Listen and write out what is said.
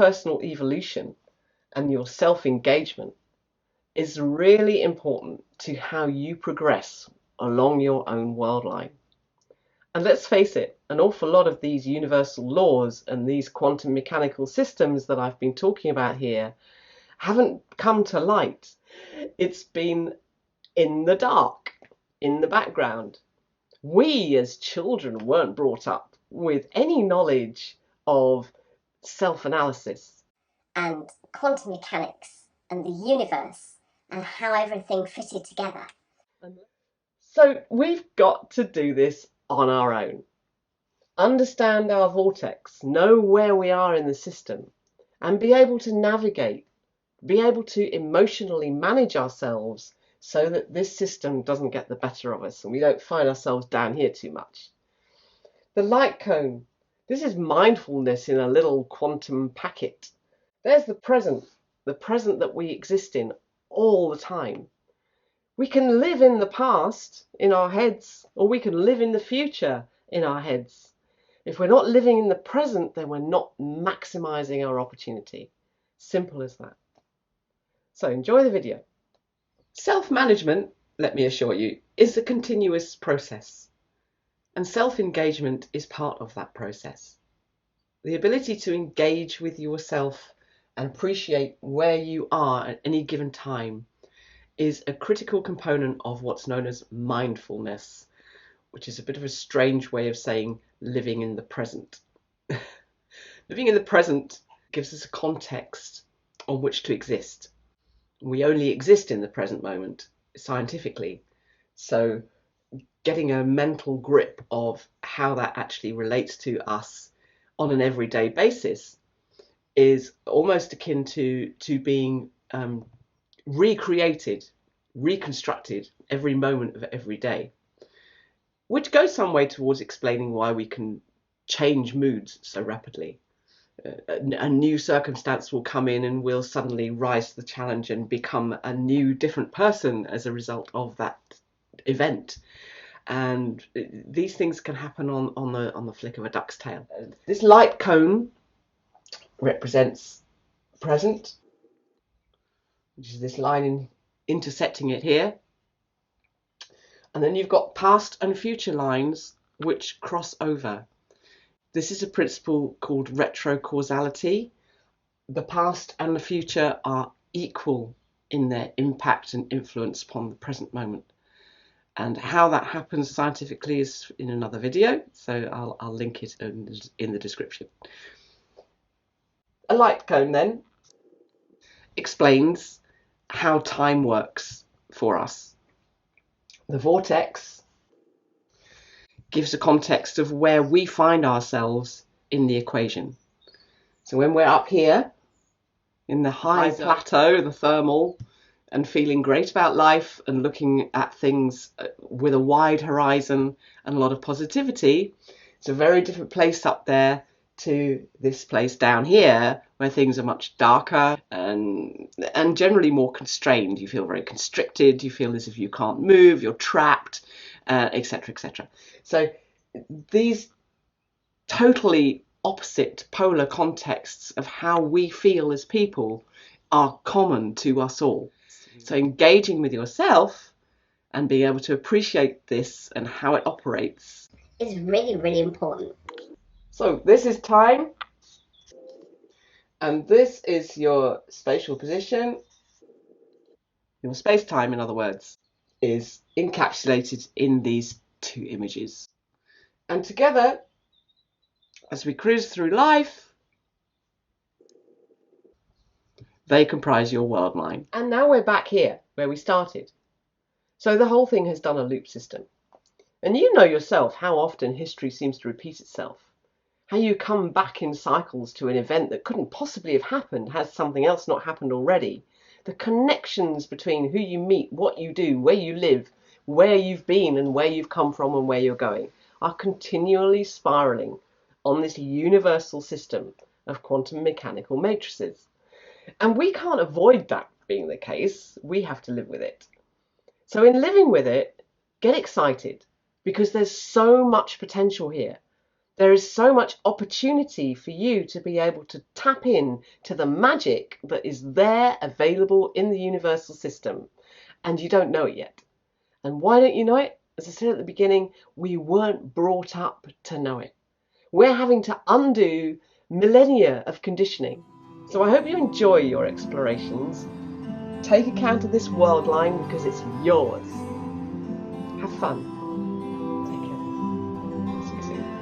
personal evolution and your self-engagement is really important to how you progress along your own world line. And let's face it, an awful lot of these universal laws and these quantum mechanical systems that I've been talking about here haven't come to light. It's been in the dark, in the background. We as children weren't brought up with any knowledge of self-analysis and quantum mechanics and the universe and how everything fitted together. So we've got to do this on our own. Understand our vortex, know where we are in the system, and be able to navigate, be able to emotionally manage ourselves so that this system doesn't get the better of us and we don't find ourselves down here too much. The light cone. This is mindfulness in a little quantum packet. There's the present that we exist in all the time. We can live in the past in our heads, or we can live in the future in our heads. If we're not living in the present, then we're not maximizing our opportunity. Simple as that. So enjoy the video. Self-management, let me assure you, is a continuous process. And self-engagement is part of that process. The ability to engage with yourself and appreciate where you are at any given time is a critical component of what's known as mindfulness, which is a bit of a strange way of saying living in the present. Living in the present gives us a context on which to exist. We only exist in the present moment, scientifically. So getting a mental grip of how that actually relates to us on an everyday basis is almost akin to being recreated, reconstructed every moment of every day, which goes some way towards explaining why we can change moods so rapidly. A new circumstance will come in and we'll suddenly rise to the challenge and become a new, different person as a result of that event. And these things can happen on the flick of a duck's tail. This light cone represents present, which is this line intersecting it here. And then you've got past and future lines which cross over. This is a principle called retrocausality. The past and the future are equal in their impact and influence upon the present moment. And how that happens scientifically is in another video, so I'll link it in the description. A light cone then explains how time works for us. The vortex gives a context of where we find ourselves in the equation. So when we're up here in the high plateau, the thermal, and feeling great about life and looking at things with a wide horizon and a lot of positivity, it's a very different place up there to this place down here where things are much darker and generally more constrained. You feel very constricted, you feel as if you can't move, you're trapped, etc., etc. So these totally opposite polar contexts of how we feel as people are common to us all. So engaging with yourself and being able to appreciate this and how it operates is really, really important. So this is time, and this is your spatial position. Your space-time, in other words, is encapsulated in these two images. And together, as we cruise through life, they comprise your world line. And now we're back here, where we started. So the whole thing has done a loop system. And you know yourself how often history seems to repeat itself. How you come back in cycles to an event that couldn't possibly have happened had something else not happened already. The connections between who you meet, what you do, where you live, where you've been and where you've come from and where you're going are continually spiraling on this universal system of quantum mechanical matrices. And we can't avoid that being the case. We have to live with it. So in living with it, get excited because there's so much potential here. There is so much opportunity for you to be able to tap in to the magic that is there available in the universal system, and you don't know it yet. And why don't you know it? As I said at the beginning, we weren't brought up to know it. We're having to undo millennia of conditioning. So I hope you enjoy your explorations. Take account of this world line because it's yours. Have fun. Take care. See you soon.